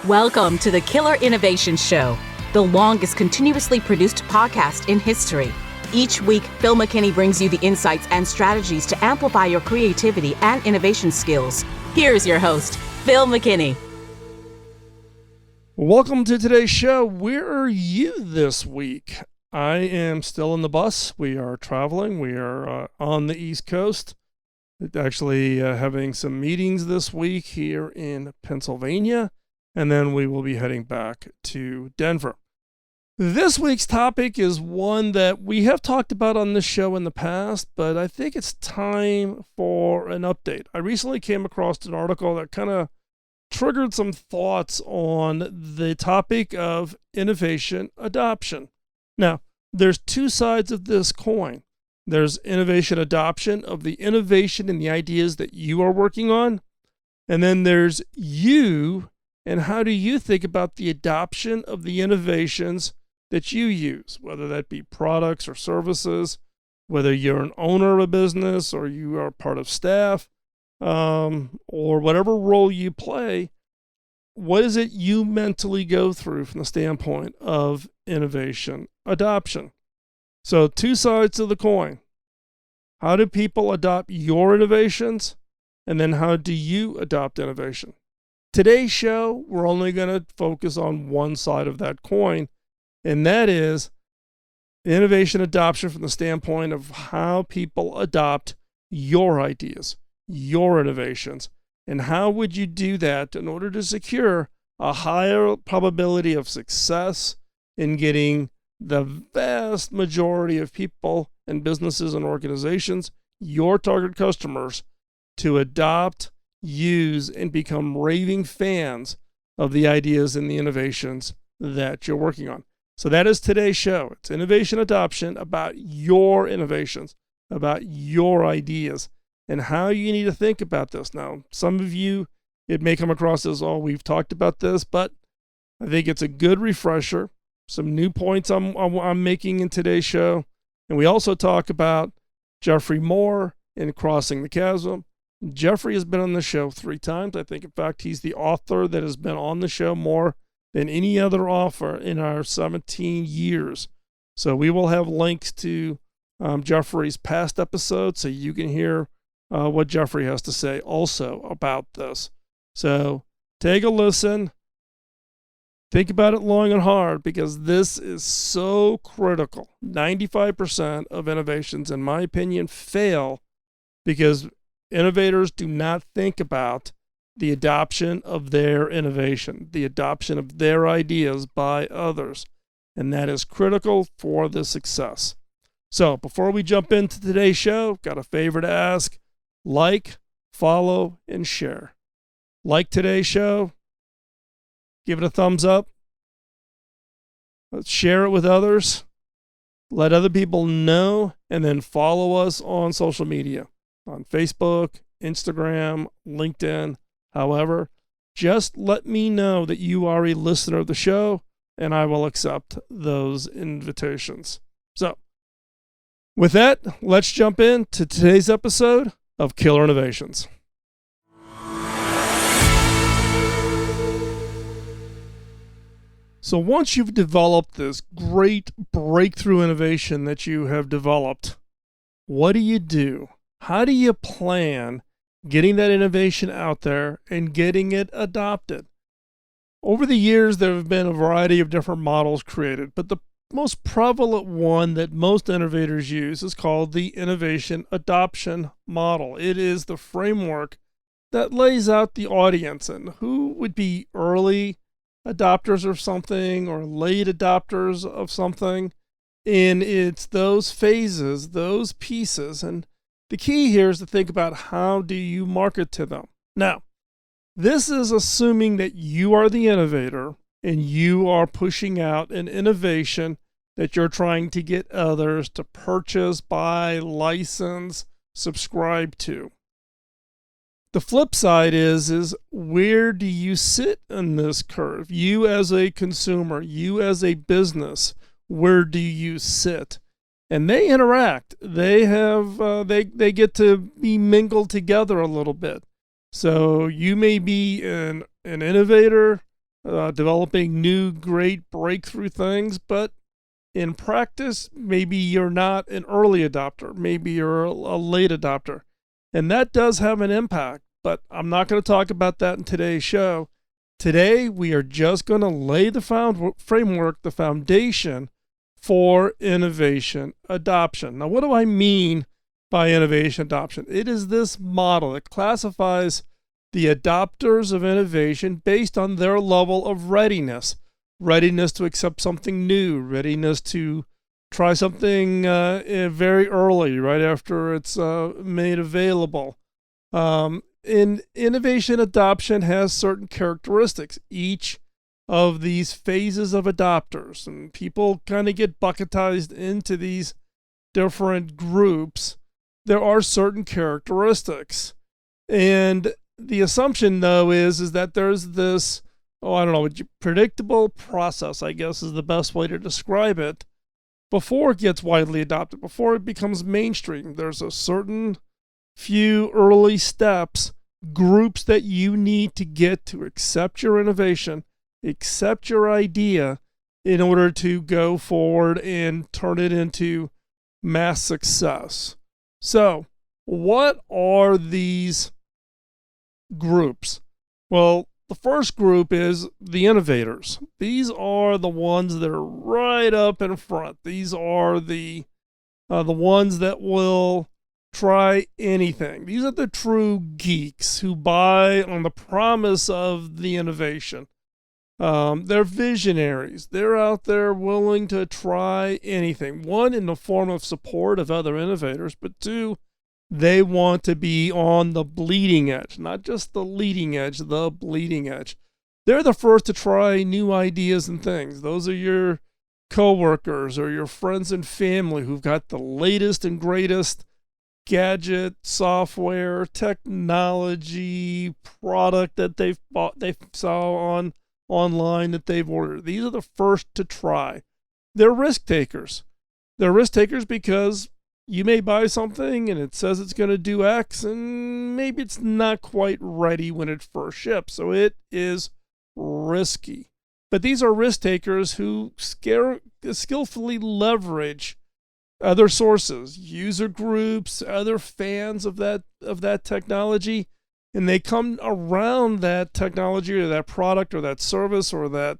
Welcome to the Killer Innovation Show, the longest continuously produced podcast in history. Each week, Phil McKinney brings you the insights and strategies to amplify your creativity and innovation skills. Here's your host, Phil McKinney. Welcome to today's show. Where are you this week? I am still in the bus. We are traveling. We are on the East Coast. Actually having some meetings this week here in Pennsylvania. And then we will be heading back to Denver. This week's topic is one that we have talked about on this show in the past, but I think it's time for an update. I recently came across an article that kind of triggered some thoughts on the topic of innovation adoption. Now, there's two sides of this coin. There's innovation adoption of the innovation and the ideas that you are working on. And then there's you. And how do you think about the adoption of the innovations that you use, whether that be products or services, whether you're an owner of a business or you are part of staff, or whatever role you play? What is it you mentally go through from the standpoint of innovation adoption? So two sides to the coin. How do people adopt your innovations? And then how do you adopt innovation? Today's show, we're only going to focus on one side of that coin, and that is innovation adoption from the standpoint of how people adopt your ideas, your innovations, and how would you do that in order to secure a higher probability of success in getting the vast majority of people and businesses and organizations, your target customers, to adopt, use, and become raving fans of the ideas and the innovations that you're working on. So that is today's show. It's innovation adoption, about your innovations, about your ideas, and how you need to think about this. Now, some of you, it may come across as, oh, we've talked about this, but I think it's a good refresher. Some new points I'm making in today's show. And we also talk about Jeffrey Moore in Crossing the Chasm. Jeffrey has been on the show 3 times. I think, in fact, he's the author that has been on the show more than any other author in our 17 years. So we will have links to Jeffrey's past episodes so you can hear what Jeffrey has to say also about this. So take a listen. Think about it long and hard, because this is so critical. 95% of innovations, in my opinion, fail because innovators do not think about the adoption of their innovation, the adoption of their ideas by others. And that is critical for the success. So before we jump into today's show, got a favor to ask: like, follow, and share. Like today's show, give it a thumbs up. Let's share it with others. Let other people know, and then follow us on social media. On Facebook, Instagram, LinkedIn, however, just let me know that you are a listener of the show, and I will accept those invitations. So, with that, let's jump into today's episode of Killer Innovations. So once you've developed this great breakthrough innovation that you have developed, what do? How do you plan getting that innovation out there and getting it adopted? Over the years, there have been a variety of different models created, but the most prevalent one that most innovators use is called the innovation adoption model. It is the framework that lays out the audience and who would be early adopters of something or late adopters of something. And it's those phases, those pieces, and the key here is to think about, how do you market to them? Now, this is assuming that you are the innovator and you are pushing out an innovation that you're trying to get others to purchase, buy, license, subscribe to. The flip side is where do you sit in this curve? You as a consumer, you as a business, where do you sit? And they interact. They have they get to be mingled together a little bit. So you may be an innovator, developing new, great breakthrough things, but in practice, maybe you're not an early adopter. Maybe you're a late adopter. And that does have an impact, but I'm not going to talk about that in today's show. Today, we are just going to lay the framework, the foundation for innovation adoption. Now, what do I mean by innovation adoption? It is this model that classifies the adopters of innovation based on their level of readiness. Readiness to accept something new, readiness to try something very early, right after it's made available. In innovation adoption has certain characteristics. Each of these phases of adopters, and people kind of get bucketized into these different groups, there are certain characteristics. And the assumption, though, is that there's this, predictable process, I guess is the best way to describe it, before it gets widely adopted, before it becomes mainstream. There's a certain few early steps, groups that you need to get to accept your innovation, accept your idea in order to go forward and turn it into mass success. So, what are these groups? Well, the first group is the innovators. These are the ones that are right up in front. These are the ones that will try anything. These are the true geeks who buy on the promise of the innovation. They're visionaries. They're out there willing to try anything. One, in the form of support of other innovators, but two, they want to be on the bleeding edge, not just the leading edge, the bleeding edge. They're the first to try new ideas and things. Those are your coworkers or your friends and family who've got the latest and greatest gadget, software, technology, product that they've bought, they saw online that they've ordered. These are the first to try. They're risk takers. They're risk takers because you may buy something and it says it's going to do X, and maybe it's not quite ready when it first ships. So it is risky. But these are risk takers who skillfully leverage other sources, user groups, other fans of that technology, and they come around that technology or that product or that service or that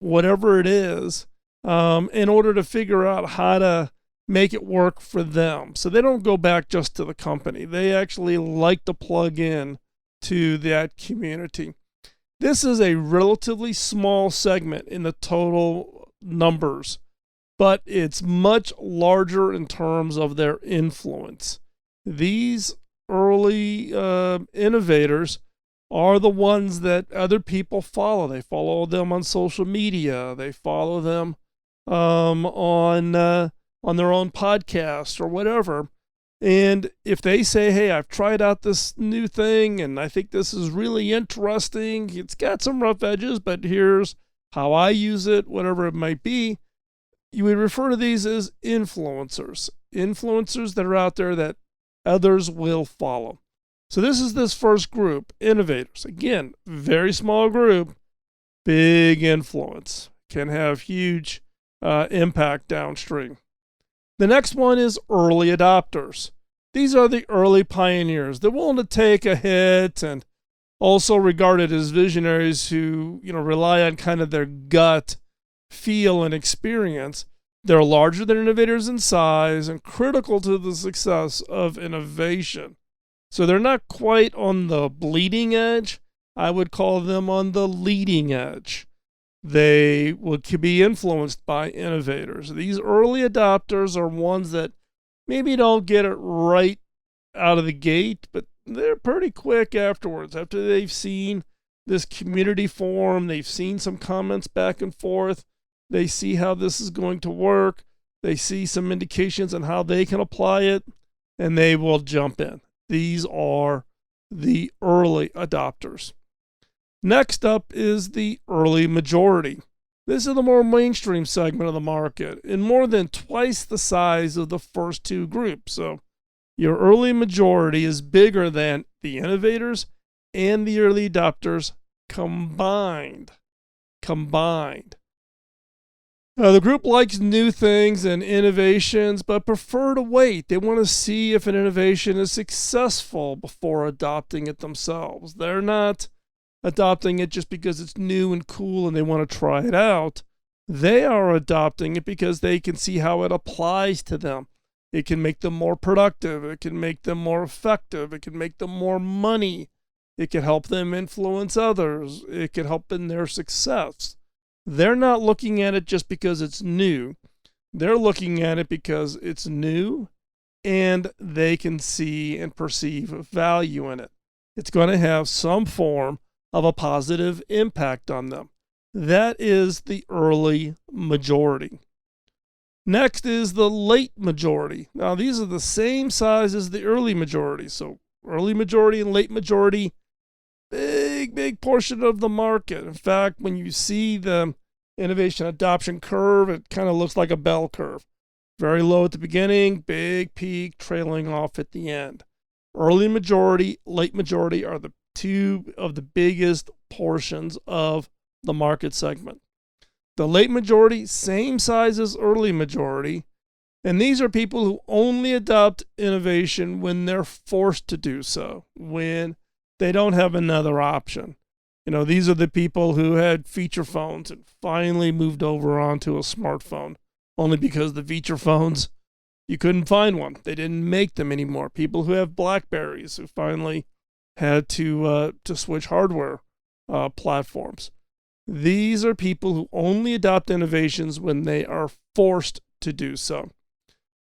whatever it is in order to figure out how to make it work for them. So they don't go back just to the company. They actually like to plug in to that community. This is a relatively small segment in the total numbers, but it's much larger in terms of their influence. These early innovators are the ones that other people follow. They follow them on social media. They follow them on their own podcast or whatever. And if they say, hey, I've tried out this new thing and I think this is really interesting, it's got some rough edges, but here's how I use it, whatever it might be, you would refer to these as influencers. Influencers that are out there that others will follow. So this is this first group, innovators. Again, very small group, big influence, can have huge impact downstream. The next one is early adopters. These are the early pioneers. They're willing to take a hit and also regarded as visionaries who, rely on kind of their gut feel and experience. They're larger than innovators in size and critical to the success of innovation. So they're not quite on the bleeding edge. I would call them on the leading edge. They could be influenced by innovators. These early adopters are ones that maybe don't get it right out of the gate, but they're pretty quick afterwards. After they've seen this community form, they've seen some comments back and forth, they see how this is going to work, they see some indications on how they can apply it, and they will jump in. These are the early adopters. Next up is the early majority. This is the more mainstream segment of the market and more than twice the size of the first two groups. So your early majority is bigger than the innovators and the early adopters combined. The group likes new things and innovations, but prefer to wait. They want to see if an innovation is successful before adopting it themselves. They're not adopting it just because it's new and cool and they want to try it out. They are adopting it because they can see how it applies to them. It can make them more productive. It can make them more effective. It can make them more money. It can help them influence others. It can help in their success. They're not looking at it just because it's new. They're looking at it because it's new and they can see and perceive value in it. It's going to have some form of a positive impact on them. That is the early majority. Next is the late majority. Now, these are the same size as the early majority. So early majority and late majority, big portion of the market. In fact, when you see the innovation adoption curve, it kind of looks like a bell curve. Very low at the beginning, big peak, trailing off at the end. Early majority, late majority are the two of the biggest portions of the market segment. The late majority, same size as early majority, and these are people who only adopt innovation when they're forced to do so, when they don't have another option. These are the people who had feature phones and finally moved over onto a smartphone, only because the feature phones, you couldn't find one. They didn't make them anymore. People who have Blackberries who finally had to switch hardware platforms. These are people who only adopt innovations when they are forced to do so.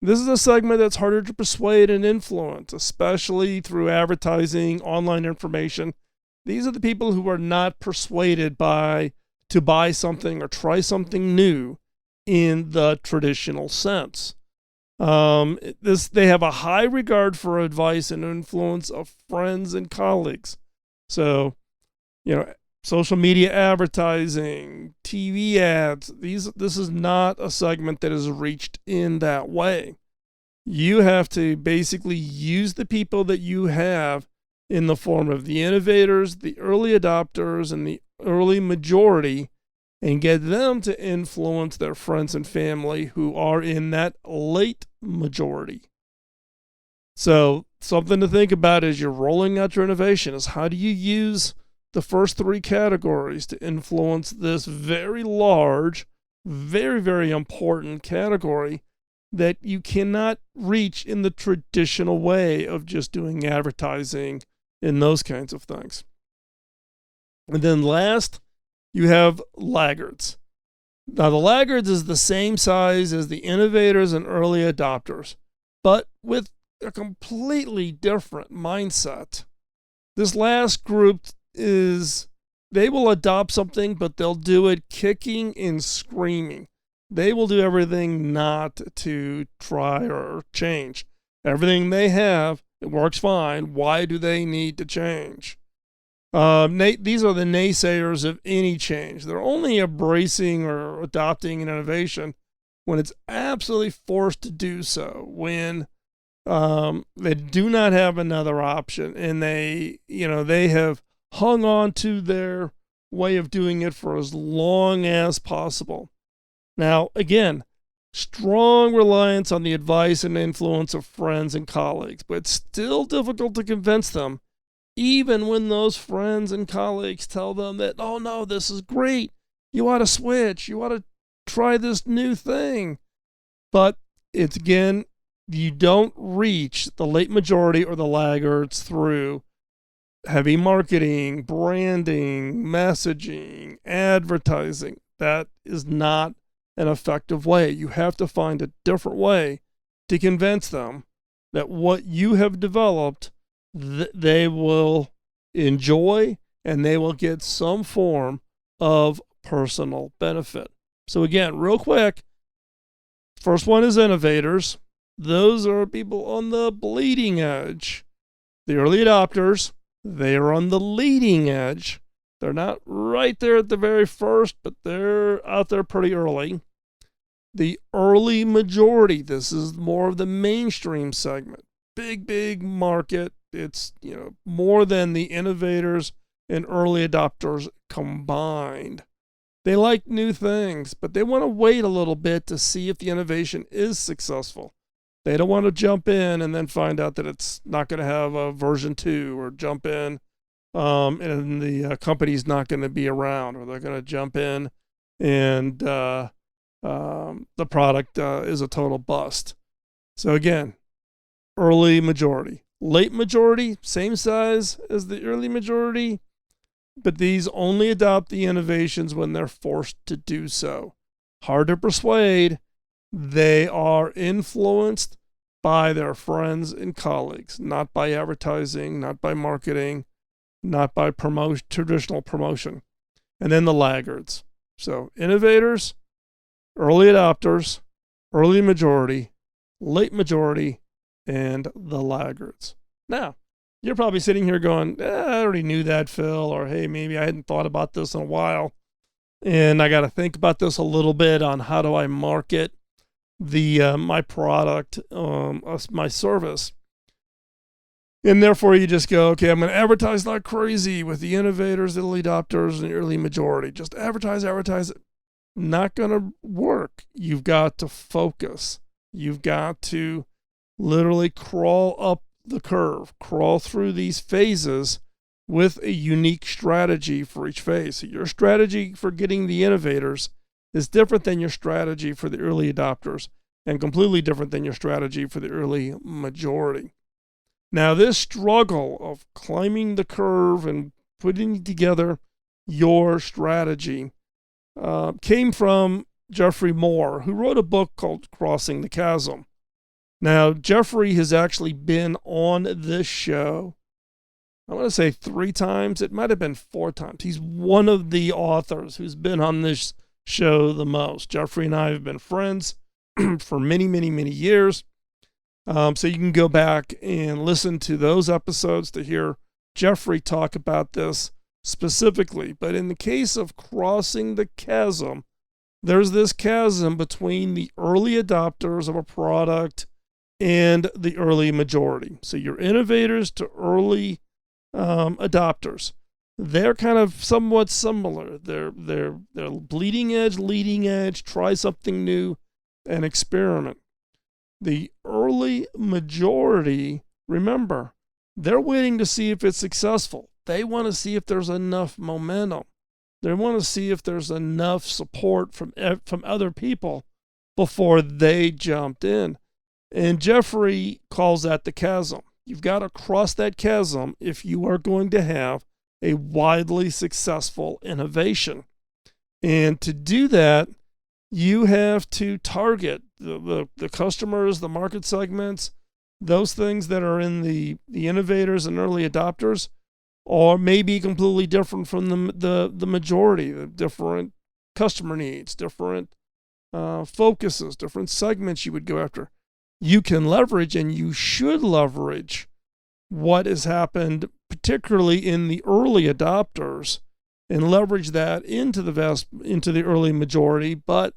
This is a segment that's harder to persuade and influence, especially through advertising, online information. These are the people who are not persuaded to buy something or try something new in the traditional sense. They have a high regard for advice and influence of friends and colleagues. So, social media advertising, TV ads, this is not a segment that is reached in that way. You have to basically use the people that you have in the form of the innovators, the early adopters, and the early majority, and get them to influence their friends and family who are in that late majority. So something to think about as you're rolling out your innovation is, how do you use the first three categories to influence this very large, very, very important category that you cannot reach in the traditional way of just doing advertising and those kinds of things. And then last, you have laggards. Now, the laggards is the same size as the innovators and early adopters, but with a completely different mindset. This last group they will adopt something, but they'll do it kicking and screaming. They will do everything not to try or change. Everything they have, it works fine. Why do they need to change? These are the naysayers of any change. They're only embracing or adopting an innovation when it's absolutely forced to do so, when they do not have another option, and they have hung on to their way of doing it for as long as possible. Now, again, strong reliance on the advice and influence of friends and colleagues, but still difficult to convince them, even when those friends and colleagues tell them that, oh no, this is great, you ought to switch, you ought to try this new thing. But it's, again, you don't reach the late majority or the laggards through heavy marketing, branding, messaging, advertising. That is not an effective way. You have to find a different way to convince them that what you have developed, they will enjoy and they will get some form of personal benefit. So again, real quick, first one is innovators. Those are people on the bleeding edge. The early adopters, they are on the leading edge. They're not right there at the very first, but they're out there pretty early. The early majority, this is more of the mainstream segment. Big market. It's, more than the innovators and early adopters combined. They like new things, but they want to wait a little bit to see if the innovation is successful. They don't want to jump in and then find out that it's not going to have a version 2, or jump in and the company's not going to be around, or they're going to jump in and the product is a total bust. So again, early majority. Late majority, same size as the early majority, but these only adopt the innovations when they're forced to do so. Hard to persuade. They are influenced by their friends and colleagues, not by advertising, not by marketing, not by traditional promotion. And then the laggards. So innovators, early adopters, early majority, late majority, and the laggards. Now, you're probably sitting here going, I already knew that, Phil, or hey, maybe I hadn't thought about this in a while, and I got to think about this a little bit on how do I market my product, my service. And therefore, you just go, okay, I'm going to advertise like crazy with the innovators, the early adopters, and the early majority. Just advertise it. Not going to work. You've got to focus. You've got to literally crawl up the curve, crawl through these phases with a unique strategy for each phase. So your strategy for getting the innovators is different than your strategy for the early adopters, and completely different than your strategy for the early majority. Now, this struggle of climbing the curve and putting together your strategy came from Jeffrey Moore, who wrote a book called Crossing the Chasm. Now, Jeffrey has actually been on this show, I want to say 3 times. It might have been 4 times. He's one of the authors who's been on this show the most. Jeffrey and I have been friends for many, many, many years. So you can go back and listen to those episodes to hear Jeffrey talk about this specifically. But in the case of Crossing the Chasm, there's this chasm between the early adopters of a product and the early majority. So your innovators to early adopters, they're kind of somewhat similar. They're bleeding edge, leading edge, try something new and experiment. The early majority, remember, they're waiting to see if it's successful. They want to see if there's enough momentum. They want to see if there's enough support from other people before they jumped in. And Jeffrey calls that the chasm. You've got to cross that chasm if you are going to have a widely successful innovation. And to do that, you have to target the customers, the market segments, those things that are in the innovators and early adopters, or maybe completely different from the majority, the different customer needs, different focuses, different segments you would go after. You can leverage, and you should leverage, what has happened, particularly in the early adopters, and leverage that into the early majority. But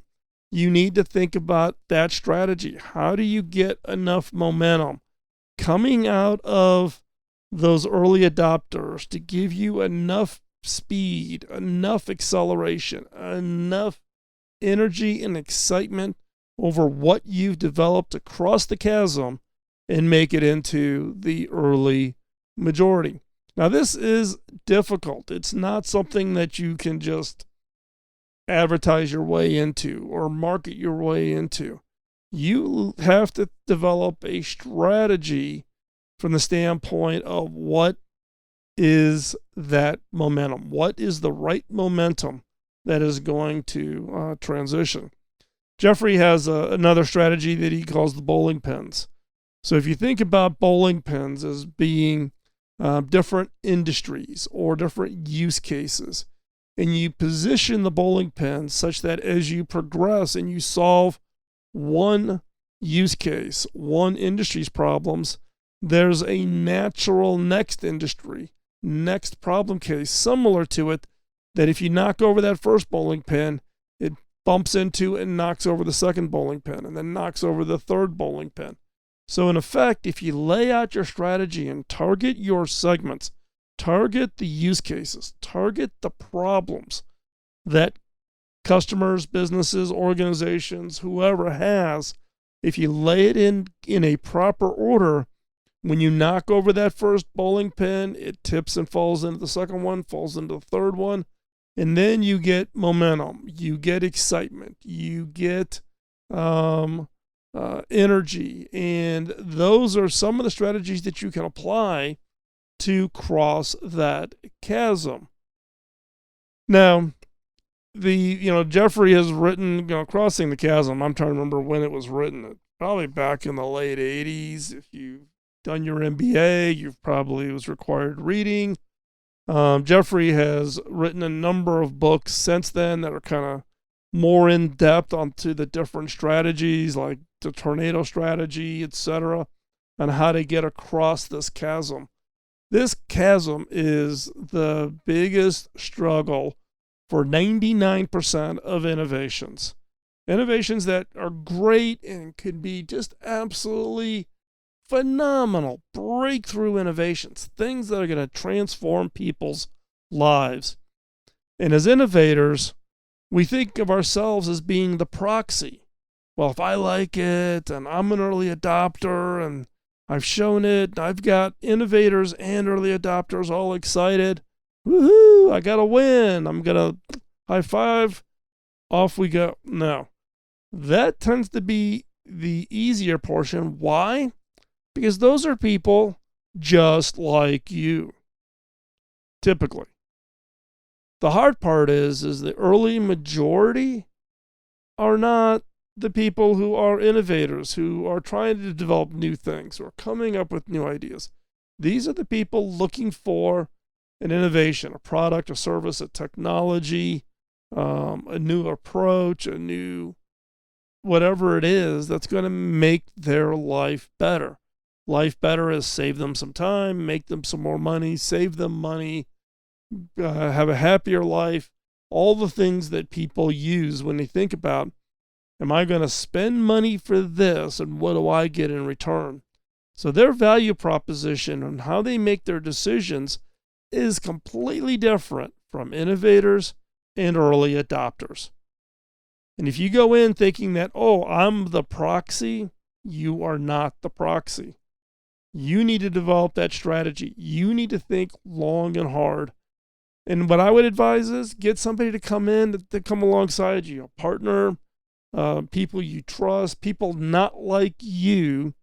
you need to think about that strategy. How do you get enough momentum coming out of those early adopters to give you enough speed, enough acceleration, enough energy and excitement over what you've developed to cross the chasm and make it into the early majority? Now, this is difficult. It's not something that you can just advertise your way into or market your way into. You have to develop a strategy from the standpoint of what is that momentum? What is the right momentum that is going to transition? Jeffrey has another strategy that he calls the bowling pins. So if you think about bowling pins as being different industries or different use cases, and you position the bowling pins such that as you progress and you solve one use case, one industry's problems, there's a natural next industry, next problem case similar to it, that if you knock over that first bowling pin, it bumps into and knocks over the second bowling pin, and then knocks over the third bowling pin. So in effect, if you lay out your strategy and target your segments, Target the use cases, target the problems that customers, businesses, organizations, whoever has. If you lay it in a proper order, when you knock over that first bowling pin, it tips and falls into the second one, falls into the third one, and then you get momentum, you get excitement, you get energy, and those are some of the strategies that you can apply to cross that chasm. Now, Jeffrey has written, Crossing the Chasm. I'm trying to remember when it was written. Probably back in the late 80s. If you've done your MBA, you've probably was required reading. Jeffrey has written a number of books since then that are kind of more in depth onto the different strategies, like the tornado strategy, etc., on how to get across this chasm. This chasm is the biggest struggle for 99% of innovations. Innovations that are great and could be just absolutely phenomenal breakthrough innovations, things that are going to transform people's lives. And as innovators, we think of ourselves as being the proxy. Well, if I like it and I'm an early adopter and I've shown it, I've got innovators and early adopters all excited. Woohoo, I got a win. I'm going to high five. Off we go. No, that tends to be the easier portion. Why? Because those are people just like you, typically. The hard part is the early majority are not the people who are innovators, who are trying to develop new things, or coming up with new ideas. These are the people looking for an innovation, a product, a service, a technology, a new approach, a new whatever it is that's going to make their life better. Life better is save them some time, make them some more money, save them money, have a happier life, all the things that people use when they think about, am I going to spend money for this and what do I get in return? So their value proposition and how they make their decisions is completely different from innovators and early adopters. And if you go in thinking that, oh, I'm the proxy, you are not the proxy. You need to develop that strategy. You need to think long and hard. And what I would advise is get somebody to come in, to come alongside you, a partner, people you trust, people not like you,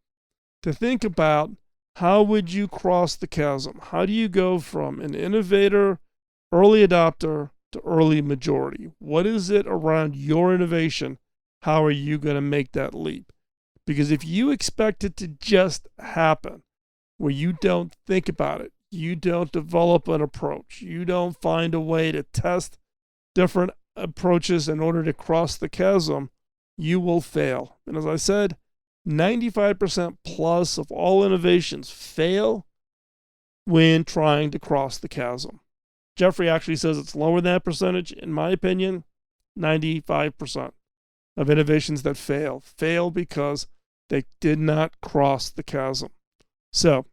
to think about how would you cross the chasm? How do you go from an innovator, early adopter, to early majority? What is it around your innovation? How are you going to make that leap? Because if you expect it to just happen, where you don't think about it, you don't develop an approach, you don't find a way to test different approaches in order to cross the chasm, you will fail. And as I said, 95% plus of all innovations fail when trying to cross the chasm. Jeffrey actually says it's lower than that percentage. In my opinion, 95% of innovations that fail because they did not cross the chasm. So,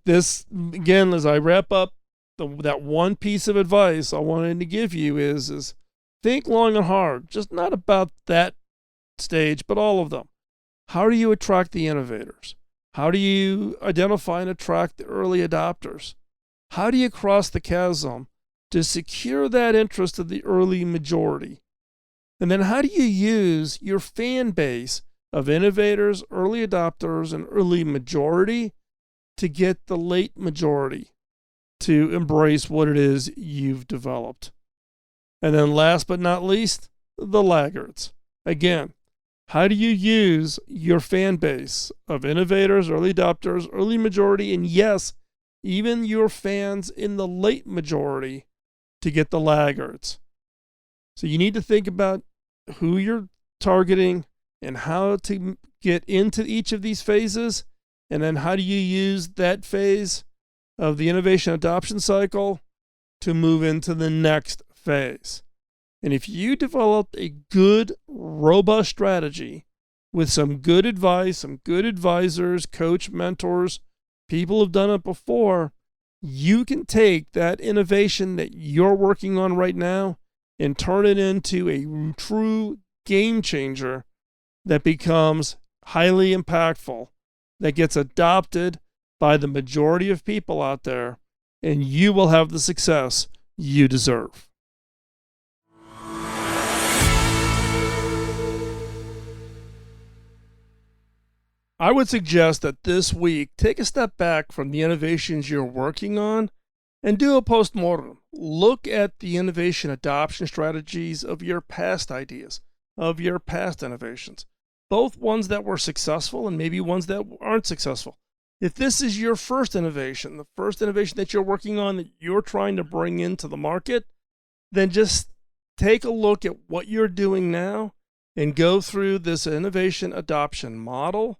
this, again, as I wrap up, that one piece of advice I wanted to give you is think long and hard, just not about that stage, but all of them. How do you attract the innovators? How do you identify and attract the early adopters? How do you cross the chasm to secure that interest of the early majority? And then how do you use your fan base of innovators, early adopters, and early majority to get the late majority to embrace what it is you've developed? And then last but not least, the laggards. Again, how do you use your fan base of innovators, early adopters, early majority, and yes, even your fans in the late majority to get the laggards? So you need to think about who you're targeting and how to get into each of these phases. And then how do you use that phase of the innovation adoption cycle to move into the next phase? And if you develop a good, robust strategy with some good advice, some good advisors, coach, mentors, people who've done it before, you can take that innovation that you're working on right now and turn it into a true game changer that becomes highly impactful, that gets adopted by the majority of people out there, and you will have the success you deserve. I would suggest that this week, take a step back from the innovations you're working on and do a postmortem. Look at the innovation adoption strategies of your past ideas, of your past innovations, both ones that were successful and maybe ones that aren't successful. If this is your first innovation, the first innovation that you're working on that you're trying to bring into the market, then just take a look at what you're doing now and go through this innovation adoption model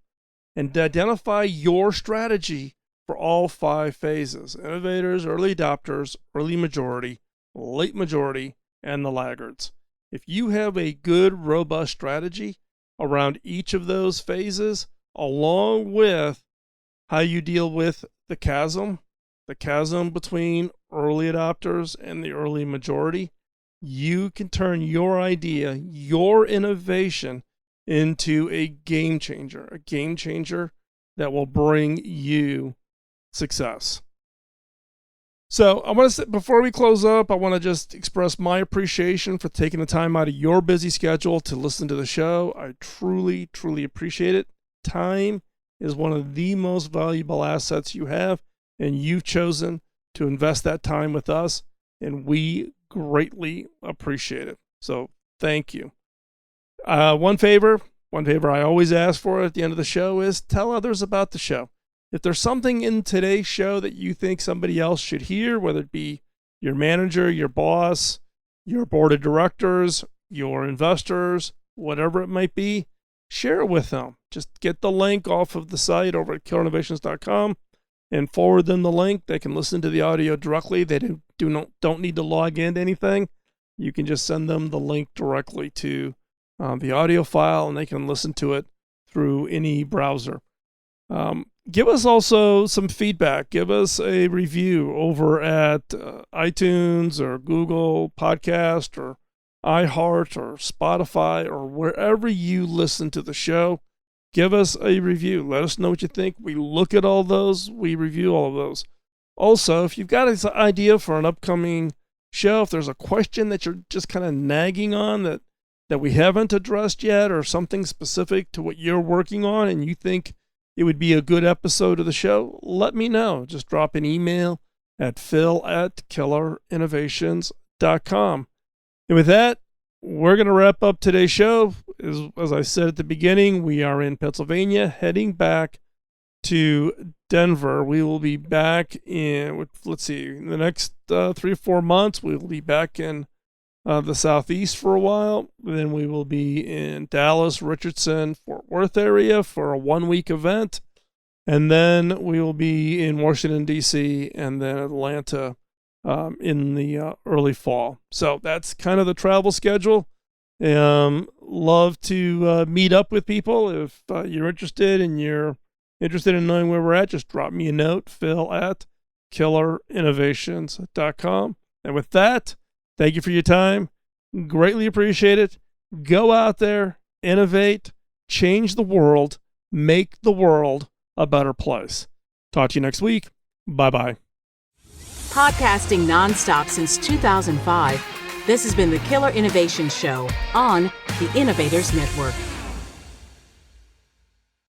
and identify your strategy for all 5 phases: innovators, early adopters, early majority, late majority, and the laggards. If you have a good, robust strategy around each of those phases, along with how you deal with the chasm between early adopters and the early majority, you can turn your idea, your innovation, into a game changer that will bring you success. So I want to say, before we close up, I want to just express my appreciation for taking the time out of your busy schedule to listen to the show. I truly, truly appreciate it. Time is one of the most valuable assets you have, and you've chosen to invest that time with us, and we greatly appreciate it. So thank you. One favor I always ask for at the end of the show is tell others about the show. If there's something in today's show that you think somebody else should hear, whether it be your manager, your boss, your board of directors, your investors, whatever it might be, share it with them. Just get the link off of the site over at killerinnovations.com and forward them the link. They can listen to the audio directly. They don't need to log into anything. You can just send them the link directly to the audio file, and they can listen to it through any browser. Give us also some feedback. Give us a review over at iTunes or Google Podcast or iHeart or Spotify or wherever you listen to the show. Give us a review. Let us know what you think. We look at all those. We review all of those. Also, if you've got an idea for an upcoming show, if there's a question that you're just kind of nagging on that we haven't addressed yet, or something specific to what you're working on and you think it would be a good episode of the show, let me know. Just drop an email at phil@killerinnovations.com. And with that, we're going to wrap up today's show. As I said at the beginning, we are in Pennsylvania, heading back to Denver. We will be back in the next 3 or 4 months. We will be back in the Southeast for a while. Then we will be in Dallas, Richardson, Fort Worth area for a 1-week event. And then we will be in Washington, D.C., and then Atlanta in the early fall. So that's kind of the travel schedule. Love to meet up with people. If you're interested and you're interested in knowing where we're at, just drop me a note, phil@killerinnovations.com. And with that, thank you for your time. Greatly appreciate it. Go out there, innovate, change the world, make the world a better place. Talk to you next week. Bye-bye. Podcasting nonstop since 2005, this has been the Killer Innovation Show on the Innovators Network.